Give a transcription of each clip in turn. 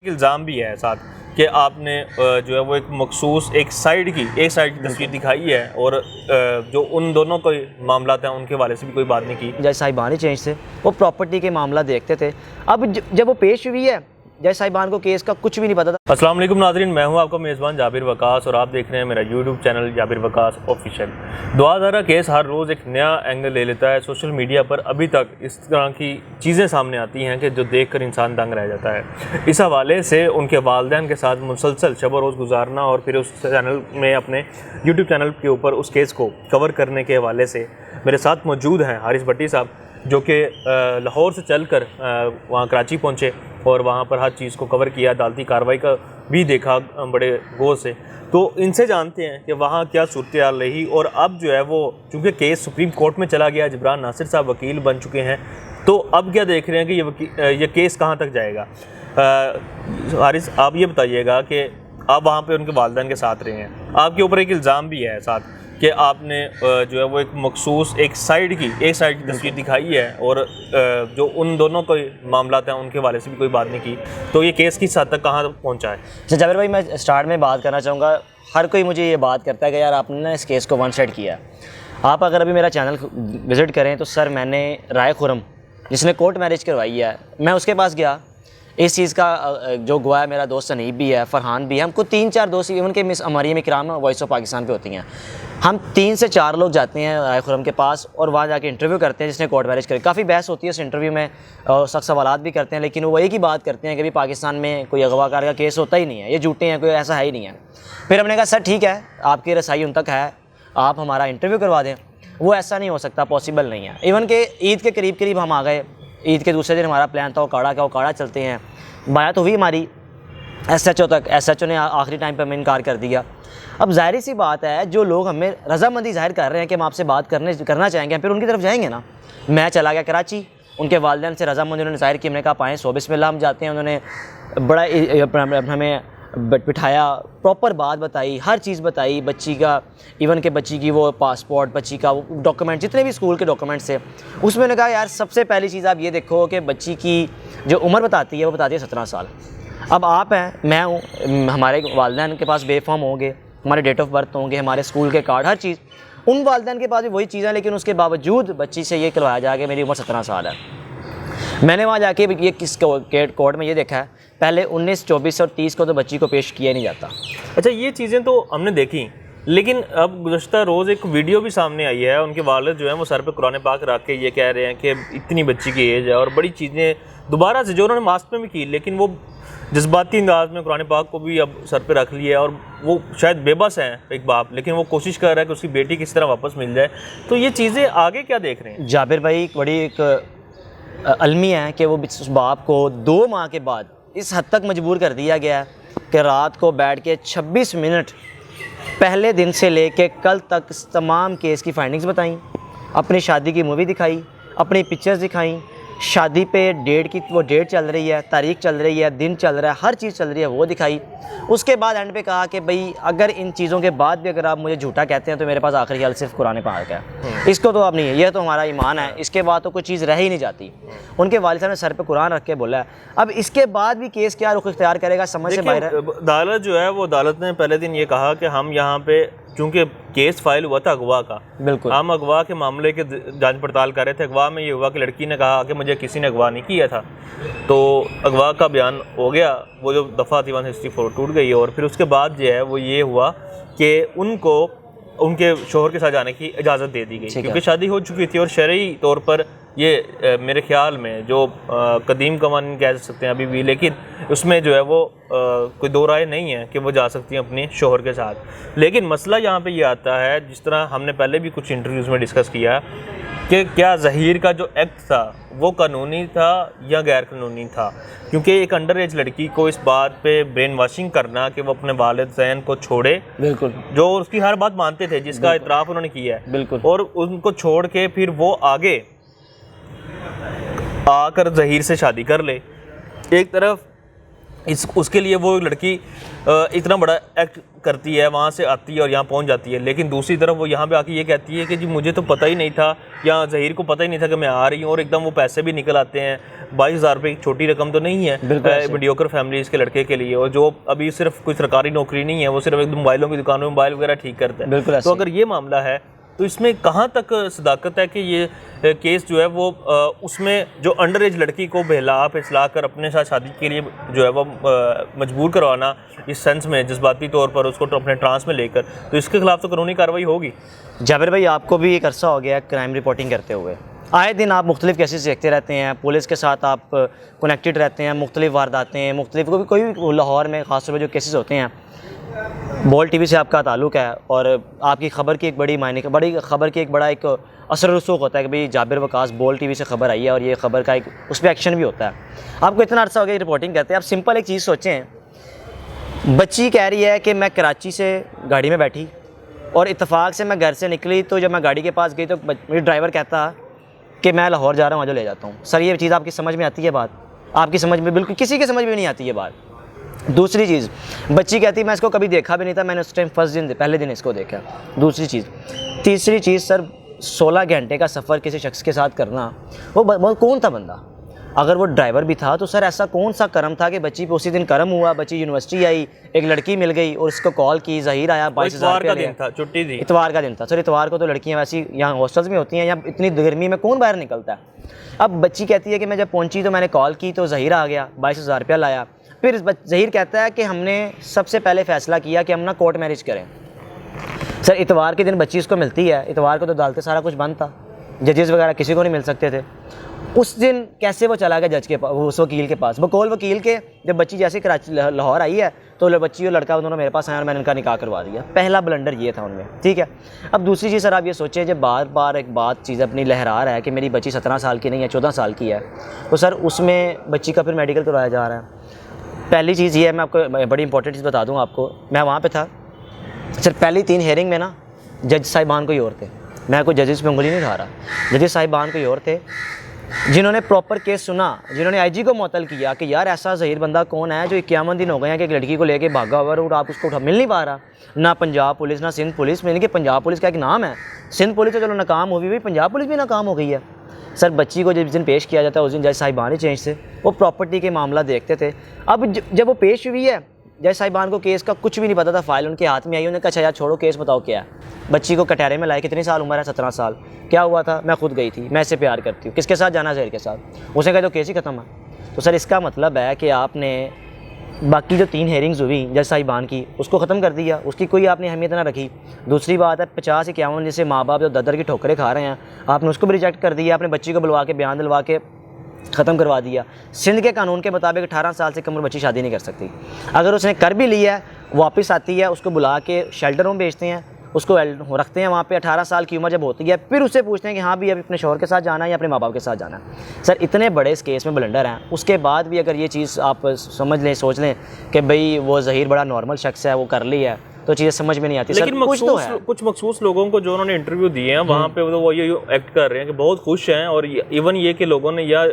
इल्ज़ाम भी है साथ कि आपने जो है वो एक मखसूस एक साइड की तस्वीर दिखाई है और जो उन दोनों कोई मामलात हैं उनके वाले से भी कोई बात नहीं की। जज साहिबान ही चेंज थे, वो प्रॉपर्टी के मामला देखते थे। अब जब वो पेश हुई है, जज साहिबान को केस का कुछ भी नहीं पता था। अस्सलाम वालेकुम नाज़रीन, मैं हूं आपका मेज़बान जाबिर वकास और आप देख रहे हैं मेरा YouTube channel Jabir Waqas official. दुआदारा केस हर रोज़ एक नया एंगल ले लेता है। सोशल मीडिया पर अभी तक इस तरह की चीज़ें सामने आती हैं कि जो देख कर इंसान दंग रह जाता है। इस हवाले से उनके वालिदैन के साथ मुसलसल शब रोज़ गुजारना और फिर उस चैनल में अपने यूट्यूब चैनल के ऊपर उस केस को कवर करने के हवाले से मेरे साथ मौजूद हैं हारिस भट्टी साहब, जो कि लाहौर से चल कर वहाँ कराची पहुँचे और वहाँ पर हर चीज़ को कवर किया, अदालती कार्रवाई का भी देखा बड़े गौर से। तो इनसे जानते हैं कि वहाँ क्या सूरत हाल रही और अब जो है वो चूँकि केस सुप्रीम कोर्ट में चला गया, जिब्रान नासिर साहब वकील बन चुके हैं, तो अब क्या देख रहे हैं कि ये केस कहाँ तक जाएगा। हारिस, आप ये बताइएगा कि आप वहाँ पे उनके वालिदैन के साथ रहे हैं, आपके ऊपर एक इल्ज़ाम भी है साथ कि आपने जो है वो एक मखसूस एक साइड की तस्वीर दिखाई है और जो उन दोनों कोई मामलात हैं उनके वाले से भी कोई बात नहीं की। तो ये केस किस हद तक कहाँ तक पहुँचा है? अच्छा जाबिर भाई, मैं स्टार्ट में बात करना चाहूँगा। हर कोई मुझे ये बात करता है कि यार आपने ना इस केस को वन साइड किया। आप अगर अभी मेरा चैनल विज़िट करें तो सर, मैंने राय खुरम जिसने कोर्ट मैरिज करवाई है, मैं उसके पास गया। इस चीज़ का जो गवाह मेरा दोस्त सनीब भी है, फरहान भी है, हमको 3-4 दोस्त इवन के miss अमरियम Ikram voice of Pakistan पे होती हैं। हम 3 से 4 लोग जाते हैं राय खुरम के पास और वहाँ जाके इंटरव्यू करते हैं जिसने कोर्ट मैरिज करी। काफ़ी बहस होती है उस इंटरव्यू में और सख्त सवालात भी करते हैं, लेकिन वो एक ही बात करते हैं कि भी पाकिस्तान में कोई अगवाकार का केस होता ही नहीं है, ये झूठे हैं, कोई ऐसा है ही नहीं है। फिर हमने कहा सर ठीक है, आपकी रसाई उन तक है, आप हमारा इंटरव्यू करवा दें। वो ऐसा नहीं हो सकता, पॉसिबल नहीं है। इवन के ईद के करीब हम आ गए। ईद के दूसरे दिन हमारा प्लान था उकाड़ा चलते हैं। बात हुई हमारी SHO तक, SHO ने आखिरी टाइम पर हमें इनकार कर दिया। अब जाहिर सी बात है, जो लोग हमें रज़ामंदी ज़ाहिर कर रहे हैं कि हम आपसे बात करना चाहेंगे, फिर उनकी तरफ जाएंगे ना। मैं चला गया कराची, उनके वालिदैन से रज़ामंदी उन्होंने ज़ाहिर की। हमने कहा पाएँ 100 बिस्मिल्लाह हम जाते हैं। उन्होंने बड़ा हमें बिठाया, प्रॉपर बात बताई, हर चीज़ बताई बच्ची का, इवन के बच्ची की वो पासपोर्ट, बच्ची का वो डॉक्यूमेंट, जितने भी स्कूल के डॉक्यूमेंट्स थे। उसमें उन्होंने कहा यार सबसे पहली चीज़ आप ये देखो कि बच्ची की जो उम्र बताती है वो बताती है 17 साल। अब आप हैं, मैं हूँ, हमारे वालिदैन के पास बेफॉर्म होंगे, हमारे डेट ऑफ बर्थ होंगे, हमारे स्कूल के कार्ड, हर चीज़। उन वालिदैन के पास भी वही चीज़ें, लेकिन उसके बावजूद बच्ची से ये करवाया जाए कि मेरी उम्र 17 साल है। मैंने वहाँ जाके ये किस कोर्ट में ये देखा है, पहले 19, 24 और 30 को तो बच्ची को पेश किया नहीं जाता। अच्छा, ये चीज़ें तो हमने देखी, लेकिन अब गुज़श्ता रोज़ एक वीडियो भी सामने आई है। उनके वालिद जो है वो सर पे कुरान पाक रख के ये कह रहे हैं कि इतनी बच्ची की एज है और बड़ी चीज़ें दोबारा से जो उन्होंने मास्क में भी की, लेकिन वो जज्बाती अंदाज में कुरान पाक को भी अब सर पे रख लिया है और वो शायद बेबस हैं एक बाप, लेकिन वो कोशिश कर रहा है कि उसकी बेटी किस तरह वापस मिल जाए। तो ये चीज़ें आगे क्या देख रहे हैं? जाबिर भाई, बड़ी एक अलमी है कि वो उस बाप को 2 माह के बाद इस हद तक मजबूर कर दिया गया कि रात को बैठ के 26 मिनट पहले दिन से लेके कल तक तमाम केस की फाइंडिंग्स बताई, अपनी शादी की मूवी दिखाई, अपनी पिक्चर्स दिखाई, शादी पे डेट चल रही है, तारीख चल रही है, दिन चल रहा है, हर चीज़ चल रही है, वो दिखाई। उसके बाद एंड पे कहा कि भाई अगर इन चीज़ों के बाद भी अगर आप मुझे झूठा कहते हैं तो मेरे पास आखिरी ख्याल सिर्फ कुरान पाक है, इसको तो अब नहीं है, ये तो हमारा ईमान है, इसके बाद तो कोई चीज़ रह ही नहीं जाती। उनके वालिद साहब ने सर पे कुरान रख के बोला है। अब इसके बाद भी केस क्या रुख इख्तियार करेगा, समझ से बाहर है। अदालत जो है वो अदालत ने पहले दिन ये कहा कि हम यहाँ पे, चूँकि केस फाइल हुआ था अगवा का, बिल्कुल हम अगवा के मामले के जांच पड़ताल कर रहे थे। अगवा में ये हुआ कि लड़की ने कहा कि मुझे किसी ने अगवा नहीं किया था, तो अगवा का बयान हो गया, वो जो दफ़ा थी 164 टूट गई। और फिर उसके बाद जो है वो ये हुआ कि उनको उनके शोहर के साथ जाने की इजाज़त दे दी गई, क्योंकि शादी हो चुकी थी और शरई तौर पर ये मेरे ख्याल में जो कदीम कवानीन कह सकते हैं अभी भी, लेकिन उसमें जो है वो कोई दो राय नहीं है कि वो जा सकती हैं अपने शोहर के साथ। लेकिन मसला यहाँ पे ये आता है, जिस तरह हमने पहले भी कुछ इंटरव्यूज़ में डिस्कस किया कि क्या ज़हीर का जो एक्ट था वो कानूनी था या गैर कानूनी था, क्योंकि एक अंडर एज लड़की को इस बात पे ब्रेन वॉशिंग करना कि वो अपने वालिदैन को छोड़े, बिल्कुल, जो उसकी हर बात मानते थे, जिसका इतराफ़ उन्होंने किया है, बिल्कुल, और उनको छोड़ के फिर वो आगे आकर ज़हीर से शादी कर ले। एक तरफ उसके लिए वो लड़की इतना बड़ा एक्ट करती है, वहाँ से आती है और यहाँ पहुँच जाती है, लेकिन दूसरी तरफ वो यहाँ पे आके ये कहती है कि जी मुझे तो पता ही नहीं था, या ज़हीर को पता ही नहीं था कि मैं आ रही हूँ, और एकदम वो पैसे भी निकल आते हैं। 22,000 रुपये एक छोटी रकम तो नहीं है मीडियोकर फैमिलीज़ के लड़के के लिए, और जो अभी सिर्फ कोई सरकारी नौकरी नहीं है, वो सिर्फ एक मोबाइलों की दुकानों में मोबाइल वगैरह ठीक करता है। बिल्कुल। तो अगर ये मामला है तो इसमें कहाँ तक सदाकत है कि ये केस जो है वो उसमें जो अंडर एज लड़की को बहला फैसला कर अपने साथ शादी के लिए जो है वो मजबूर करवाना, इस सेंस में जज्बाती तौर पर उसको तो अपने ट्रांस में लेकर, तो इसके खिलाफ तो कानूनी कार्रवाई होगी। जाबिर भाई, आपको भी एक अरसा हो गया क्राइम रिपोर्टिंग करते हुए, आए दिन आप मुख्तलिफ केसेस देखते रहते हैं, पुलिस के साथ आप कनेक्टेड रहते हैं, मुख्तलिफ वारदातें हैं, मुख्तलिफ कोई भी लाहौर में ख़ासतौर पर जो केसेस होते हैं, बोल टीवी से आपका ताल्लुक़ है और आपकी ख़बर की एक बड़ी ख़बर की एक बड़ा एक असर रसूख होता है कि भाई जाबिर वकास बोल टीवी से ख़बर आई है और ये ख़बर का एक उस पर एक्शन भी होता है। आपको इतना अर्सा हो गया रिपोर्टिंग करते हैं। आप सिंपल एक चीज़ सोचें, बच्ची कह रही है कि मैं कराची से गाड़ी में बैठी और इत्तेफाक से मैं घर से निकली, तो जब मैं गाड़ी के पास गई तो मेरी ड्राइवर कहता कि मैं लाहौर जा रहा हूँ, आज ले जाता हूँ। सर ये चीज़ आपकी समझ में आती है बात? आपकी समझ में बिल्कुल किसी की समझ में नहीं आती है बात। दूसरी चीज़, बच्ची कहती मैं इसको कभी देखा भी नहीं था, मैंने उस टाइम पहले दिन इसको देखा। दूसरी चीज़। तीसरी चीज़, सर 16 घंटे का सफ़र किसी शख्स के साथ करना, वो कौन था बंदा? अगर वो ड्राइवर भी था तो सर ऐसा कौन सा करम था कि बच्ची पे उसी दिन करम हुआ, बच्ची यूनिवर्सिटी आई, एक लड़की मिल गई और उसको कॉल की, ज़हीर आया, 22,000 का दिन था, छुट्टी थी, इतवार का दिन था। सर इतवार को तो लड़कियाँ वैसी यहाँ हॉस्टल्स में होती हैं, यहाँ इतनी गर्मी में कौन बाहर निकलता है। अब बच्ची कहती है कि मैं जब पहुँची तो मैंने कॉल की तो ज़हीर आ गया, 22,000 रुपया लाया। फिर ज़हीर कहता है कि हमने सबसे पहले फ़ैसला किया कि हम ना कोर्ट मैरिज करें। सर इतवार के दिन बच्ची उसको मिलती है, इतवार को तो अदालतें सारा कुछ बंद था, जजेस वगैरह किसी को नहीं मिल सकते थे। उस दिन कैसे वो चला गया जज के पास, उस वकील के पास, बकौल वकील के। जब बच्ची जैसे कराची लाहौर आई है तो बच्ची और लड़का दोनों मेरे पास आए और मैंने उनका निकाह करवा दिया। पहला ब्लंडर ये था उनमें, ठीक है। अब दूसरी चीज़, सर आप ये सोचें, जब बार बार एक बात चीज़ अपनी लहरा रहा है कि मेरी बच्ची 17 साल की नहीं है, 14 साल की है, तो सर उसमें बच्ची का फिर मेडिकल करवाया जा रहा है। पहली चीज़ ये है, मैं आपको बड़ी इंपॉर्टेंट चीज़ बता दूँ आपको, मैं वहाँ पे था सर, पहली 3 हेयरिंग में ना जज साहिबान कोई और थे, मैं कोई जजेस पे उंगली नहीं खा रहा, जजेस साहिबान कोई और थे जिन्होंने प्रॉपर केस सुना, जिन्होंने आईजी को मुअत्तल किया कि यार ऐसा ज़हीर बंदा कौन है जो 51 दिन हो गए हैं कि एक लड़की को लेके भागा हुआ और आप उसको उठा मिल नहीं पा रहा। ना पंजाब पुलिस ना सिंध पुलिस, मिल के पंजाब पुलिस का एक नाम है, सिंध पुलिस तो चलो नाकाम हो गई, पंजाब पुलिस भी नाकाम हो गई है। सर बच्ची को जिस दिन पेश किया जाता है उस दिन जज साहिबान ही चेंज थे, वो प्रॉपर्टी के मामला देखते थे। अब जब वो पेश हुई है, जज साहिबान को केस का कुछ भी नहीं पता था, फाइल उनके हाथ में आई, उन्होंने कहा अच्छा यार छोड़ो केस, बताओ क्या है। बच्ची को कटहरे में लाए, कितनी साल उम्र है? 17 साल। क्या हुआ था? मैं खुद गई थी, मैं इससे प्यार करती हूँ। किसके साथ जाना? ज़हीर के साथ। उसने कहा तो केस ही ख़त्म है। तो सर इसका मतलब है कि आपने बाकी जो 3 हेयरिंग्स हुई जज साहिबान की, उसको ख़त्म कर दिया, उसकी कोई आपने अहमियत ना रखी। दूसरी बात है 50-51 जैसे माँ बाप जो ददर की ठोकरें खा रहे हैं, आपने उसको भी रिजेक्ट कर दिया, आपने बच्ची को बुलवा के बयान दिलवा के ख़त्म करवा दिया। सिंध के कानून के मुताबिक 18 साल से कम उम्र बच्ची शादी नहीं कर सकती। अगर उसने कर भी लिया है, वापस आती है, उसको बुला के शेल्टरों में भेजते हैं, उसको रखते हैं वहाँ पे। 18 साल की उम्र जब होती है फिर उससे पूछते हैं कि हाँ भी अभी अपने शौहर के साथ जाना है या अपने माँ बाप के साथ जाना है। सर इतने बड़े इस केस में ब्लंडर हैं, उसके बाद भी अगर ये चीज़ आप समझ लें, सोच लें कि भाई वो ज़हीर बड़ा नॉर्मल शख्स है, वो कर ली है, तो चीज़ें समझ में नहीं आती। लेकिन कुछ मखसूस लोगों को जो उन्होंने इंटरव्यू दिए हैं वहाँ पे वो ये एक्ट कर रहे हैं कि बहुत खुश हैं, और इवन ये कि लोगों ने या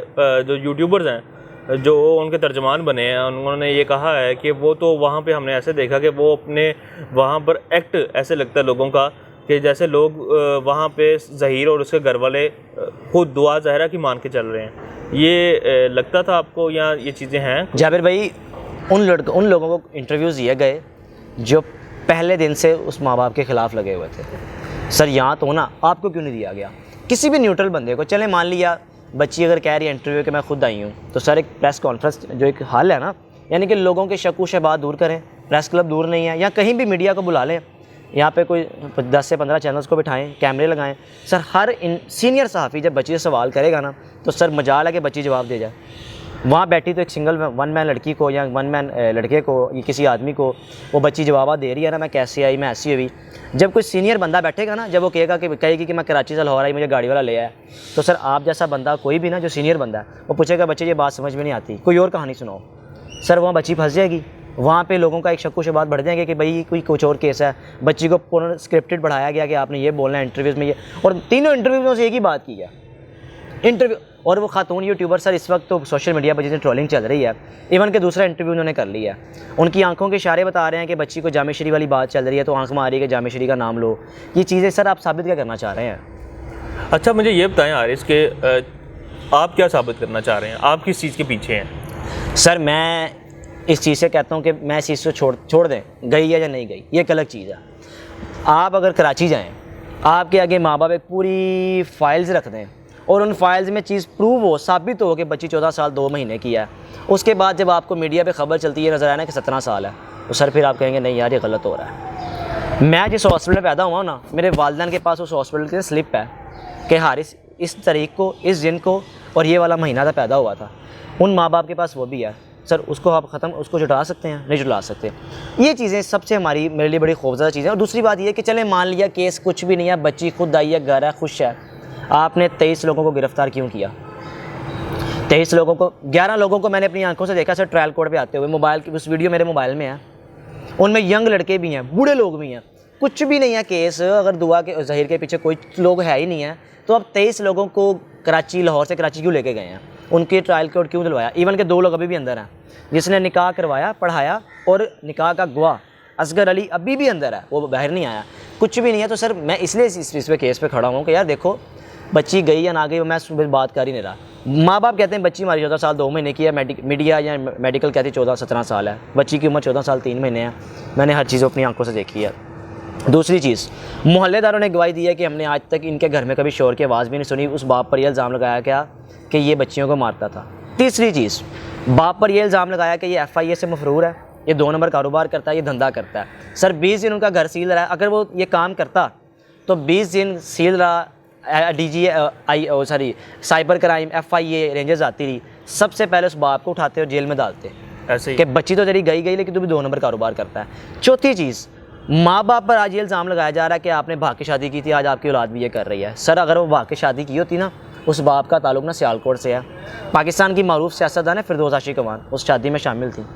जो यूट्यूबर्स हैं जो उनके तर्जमान बने हैं, उन्होंने ये कहा है कि वो तो वहाँ पे हमने ऐसे देखा कि वो अपने वहाँ पर एक्ट ऐसे लगता है लोगों का कि जैसे लोग वहाँ पे ज़हीर और उसके घर वाले खुद दुआ ज़हरा की मान के चल रहे हैं। ये लगता था आपको या ये चीज़ें हैं? जाबिर भाई, उन लोगों को इंटरव्यूज़ दिए गए जो पहले दिन से उस माँ बाप के ख़िलाफ़ लगे हुए थे। सर यहाँ तो ना आपको क्यों नहीं दिया गया? किसी भी न्यूट्रल बंदे को, चले मान लिया बच्ची अगर कह रही है इंटरव्यू कि मैं खुद आई हूँ, तो सर एक प्रेस कॉन्फ्रेंस जो एक हाल है ना, यानी कि लोगों के शक व शुबहात दूर करें। प्रेस क्लब दूर नहीं है, या कहीं भी मीडिया को बुला लें, यहाँ पे कोई 10 से 15 चैनल्स को बिठाएं, कैमरे लगाएं। सर हर सीनियर सहाफ़ी जब बच्ची से सवाल करेगा ना, तो सर मजाल है कि बच्ची जवाब दे जाए। वहाँ बैठी तो एक सिंगल 1 मैन लड़की को या 1 मैन लड़के को या किसी आदमी को वो बच्ची जवाब दे रही है ना, मैं कैसे आई, मैं ऐसी हुई। जब कोई सीनियर बंदा बैठेगा ना, जब वो कहेगी कि मैं कराची से लाहौर आई, मुझे गाड़ी वाला ले आया, तो सर आप जैसा बंदा कोई भी ना जो सीनियर बंदा है, वो पूछेगा बच्चे ये बात समझ में नहीं आती, कोई और कहानी सुनाओ। सर वहाँ बच्ची फंस जाएगी, वहाँ पे लोगों का एक शक व शुबहात बढ़ जाएंगे कि भाई कोई कुछ और केस है। बच्ची को पूर्ण स्क्रिप्टेड बढ़ाया गया कि आपने ये बोलना है इंटरव्यूज़ में ये, और तीनों इंटरव्यूज़ में से एक ही बात की है। इंटरव्यू और वो खातून यूट्यूबर सर इस वक्त तो सोशल मीडिया पर जितनी ट्रोलिंग चल रही है, इवन के दूसरा इंटरव्यू उन्होंने कर लिया है। उनकी आंखों के इशारे बता रहे हैं कि बच्ची को जामे शरी वाली बात चल रही है तो आंख में आ रही है कि जामे शरी का नाम लो। ये चीज़ें सर आप साबित क्या करना चाह रहे हैं? अच्छा, मुझे ये बताएं हारिस के आप क्या साबित करना चाह रहे हैं, आप किस चीज़ के पीछे हैं? सर मैं इस चीज़ से कहता हूँ कि मैं इस चीज़ को छोड़ दें, गई है या नहीं गई ये एक अलग चीज़ है। आप अगर कराची जाएँ, आपके आगे माँ बाप एक पूरी फाइल्स रख दें और उन फाइल्स में चीज़ प्रूव हो, साबित हो कि बच्ची 14 साल 2 महीने की है, उसके बाद जब आपको मीडिया पे खबर चलती है नज़र आया ना कि 17 साल है, तो सर फिर आप कहेंगे नहीं यार ये गलत हो रहा है। मैं जिस हॉस्पिटल में पैदा हुआ हूँ ना, मेरे वालिदैन के पास उस हॉस्पिटल की स्लिप है कि हारिस इस तारीख को, इस दिन को और ये वाला महीना था पैदा हुआ था। उन माँ बाप के पास वो भी है। सर उसको आप ख़त्म उसको जुटा सकते हैं? नहीं जुटा सकते। ये चीज़ें सबसे हमारी मेरे लिए बड़ी खौफजदा चीज़ें। और दूसरी बात ये कि चलें मान लिया केस कुछ भी नहीं है, बच्ची खुद आई है, घर है, खुश है, आपने 23 लोगों को गिरफ़्तार क्यों किया? 23 लोगों को, 11 लोगों को मैंने अपनी आंखों से देखा सर ट्रायल कोर्ट पे आते हुए। मोबाइल की उस वीडियो मेरे मोबाइल में है, उनमें यंग लड़के भी हैं, बूढ़े लोग भी हैं, कुछ भी नहीं है केस। अगर दुआ के ज़हीर के पीछे कोई लोग है ही नहीं है तो अब 23 लोगों को कराची, लाहौर से कराची क्यों लेके गए हैं? उनके ट्रायल कोर्ट क्यों दिलवाया? इवन के 2 लोग अभी भी अंदर हैं, जिसने निकाह करवाया, पढ़ाया और निकाह का गवाह असगर अली अभी भी अंदर है, वो बाहर नहीं आया, कुछ भी नहीं है। तो सर मैं इसलिए इस पे केस पे खड़ा हूँ कि यार देखो बच्ची गई या ना गई मैं सुबह बात कर ही नहीं रहा। माँ बाप कहते हैं बच्ची हमारी 14 साल 2 महीने की है, मीडिया या मेडिकल कहती है 14-17 साल है, बच्ची की उम्र 14 साल 3 महीने है। मैंने हर चीज़ अपनी आंखों से देखी है। दूसरी चीज़, मोहल्लेदारों ने गवाही दी है कि हमने आज तक इनके घर में कभी शोर की आवाज़ भी नहीं सुनी। उस बाप पर यह इल्ज़ाम लगाया गया कि ये बच्चियों को मारता था। तीसरी चीज़, बाप पर यह इल्ज़ाम लगाया कि ये FIA से मफरूर है, ये 2 नंबर कारोबार करता है, ये धंधा करता है। सर 20 दिन उनका घर सील रहा है। अगर वो ये काम करता तो 20 दिन सील रहा, साइबर क्राइम FIA रेंजर्स आती रही, सबसे पहले उस बाप को उठाते और जेल में डालते ऐसे ही कि बच्ची तो तेरी गई लेकिन तू भी 2 नंबर कारोबार करता है। चौथी चीज़, माँ बाप पर आज ये इल्ज़ाम लगाया जा रहा है कि आपने भाग के शादी की थी, आज आपकी औलाद भी ये कर रही है। सर अगर वो भाग के शादी की होती ना, उस बाप का ताल्लुक ना सियालकोट से है, पाकिस्तान की मारूफ सियासतदान है फिरदौस आशिक अमान उस शादी में शामिल थी।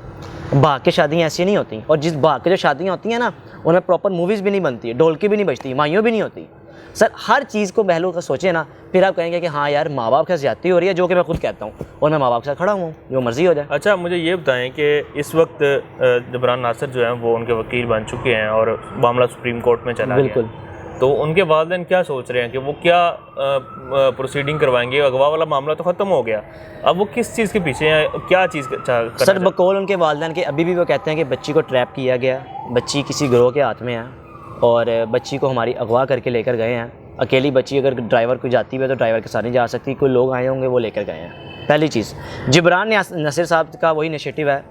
भाग के शादियाँ ऐसी नहीं होती, और जिस भाग के जो शादियाँ होती हैं ना उनमें प्रॉपर मूवीज़ भी नहीं बनती है, ढोलकी भी नहीं बजती, माइयों भी नहीं होती। सर हर चीज़ को पहलू का सोचें ना, फिर आप कहेंगे कि हाँ यार माँ बाप के साथ ज़्यादती हो रही है, जो कि मैं खुद कहता हूँ, और मैं माँ बाप के साथ खड़ा हूँ, जो मर्ज़ी हो जाए। अच्छा, मुझे ये बताएं कि इस वक्त जबरान नासिर जो हैं वो उनके वकील बन चुके हैं और मामला सुप्रीम कोर्ट में चला बिल्कुल। गया, तो उनके वालिदैन क्या सोच रहे हैं कि वो क्या प्रोसीडिंग करवाएंगे? अगवा वाला मामला तो ख़त्म हो गया, अब वो किस चीज़ के पीछे हैं, क्या चीज़ सर बकौल उनके वालिदैन के अभी भी वो कहते हैं कि बच्ची को ट्रैप किया गया, बच्ची किसी गिरोह के हाथ में है और बच्ची को हमारी अगवा करके लेकर गए हैं। अकेली बच्ची अगर ड्राइवर को जाती है तो ड्राइवर के साथ नहीं जा सकती, कोई लोग आए होंगे वो लेकर गए हैं। पहली चीज़, जिब्रान नसीर साहब का वही इनिशिएटिव है।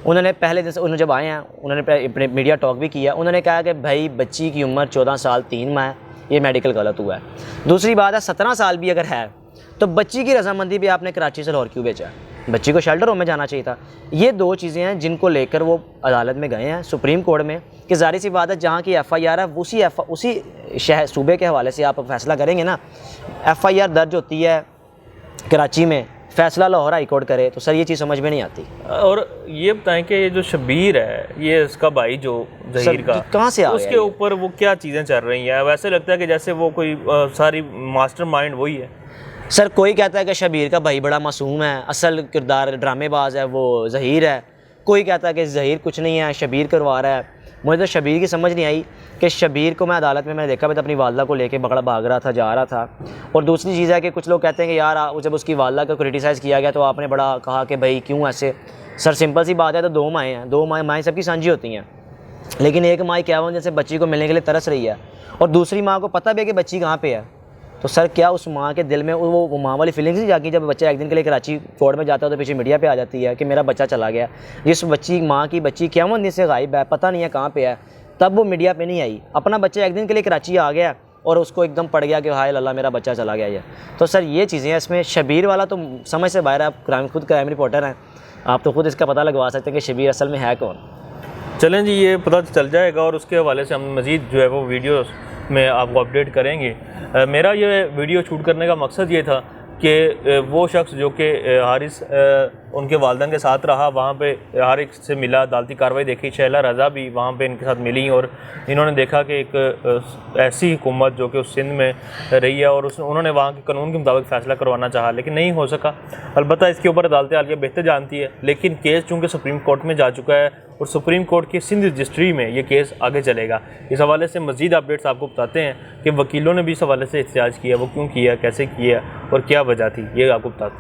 उन्होंने पहले दिन से उन्होंने जब आए हैं उन्होंने अपने मीडिया टॉक भी किया, उन्होंने कहा कि भाई बच्ची की उम्र 14 साल 3 माह है, ये मेडिकल गलत हुआ है। दूसरी बात है 17 साल भी अगर है तो बच्ची की रजामंदी भी आपने कराची से लाहौर क्यों भेजा? बच्ची को शेल्टर होम में जाना चाहिए था। ये 2 चीज़ें हैं जिनको लेकर वो अदालत में गए हैं सुप्रीम कोर्ट में, कि ज़ाहिर सी बात है जहाँ की FIR है उसी शहर सूबे के हवाले से आप फैसला करेंगे ना। FIR दर्ज होती है कराची में, फैसला लाहौर हाई कोर्ट करे, तो सर ये चीज़ समझ में नहीं आती। और ये बताएं कि ये जो शबीर है, ये इसका भाई जो ज़हीर का, कहाँ से आ गया उसके ऊपर वो क्या चीज़ें चल रही हैं? वैसे लगता है कि जैसे वो कोई सारी मास्टरमाइंड वही है। सर कोई कहता है कि शबीर का भाई बड़ा मासूम है, असल किरदार ड्रामेबाज है वो ज़हीर है, कोई कहता है कि ज़हीर कुछ नहीं है, शबीर करवा रहा है। मुझे तो शबीर की समझ नहीं आई कि शबीर को मैं अदालत में मैंने देखा मैं तो अपनी वालदा को लेके बगड़ा भाग रहा था, जा रहा था। और दूसरी चीज़ है कि कुछ लोग कहते हैं कि यार जब उसकी वालदा को क्रिटिसाइज़ किया गया तो आपने बड़ा कहा कि भाई क्यों ऐसे। सर सिंपल सी बात है, तो 2 माएँ हैं, 2 माएँ सबकी साझी होती हैं, लेकिन एक माँ क्या हुआ जैसे बच्ची को मिलने के लिए तरस रही है और दूसरी माँ को पता भी है कि बच्ची कहाँ पर है, तो सर क्या उस माँ के दिल में वो माँ वाली फीलिंग्स नहीं जागी जब बच्चा एक दिन के लिए कराची कोर्ट में जाता है तो पीछे मीडिया पे आ जाती है कि मेरा बच्चा चला गया। जिस माँ की बच्ची क़यामत दिन से गायब है, पता नहीं है कहाँ पे है, तब वो मीडिया पे नहीं आई। अपना बच्चा एक दिन के लिए कराची आ गया और उसको एकदम पड़ गया कि हाय अल्लाह मेरा बच्चा चला गया ये। तो सर ये चीज़ें हैं इसमें। शबीर वाला तो समझ से बाहर है, आप खुद क्राइम रिपोर्टर हैं, आप तो खुद इसका पता लगवा सकते हैं कि शबीर असल में है कौन। चलें जी, ये पता चल जाएगा और उसके हवाले से हम मज़ीद जो है वो वीडियो में आपको अपडेट करेंगे। मेरा ये वीडियो शूट करने का मकसद ये था कि वो शख्स जो कि हारिस उनके वालिदैन के साथ रहा, वहाँ पे हर एक से मिला, अदालती कार्रवाई देखी। शैला रज़ा भी वहाँ पे इनके साथ मिली और इन्होंने देखा कि एक ऐसी हुकूमत जो कि उस सिंध में रही है और उन्होंने वहाँ के कानून के मुताबिक फ़ैसला करवाना चाहा, लेकिन नहीं हो सका। अलबत्ता इसके ऊपर अदालत आलिया बेहतर जानती है, लेकिन केस चूँकि सुप्रीम कोर्ट में जा चुका है और सुप्रीम कोर्ट की सिंध रजिस्ट्री में ये केस आगे चलेगा। इस हवाले से मज़ीद अपडेट्स आपको बताते हैं कि वकीलों ने भी इस हवाले से एहतजाज किया, वो क्यों किया, कैसे किया और क्या वजह थी, ये आपको बताते हैं।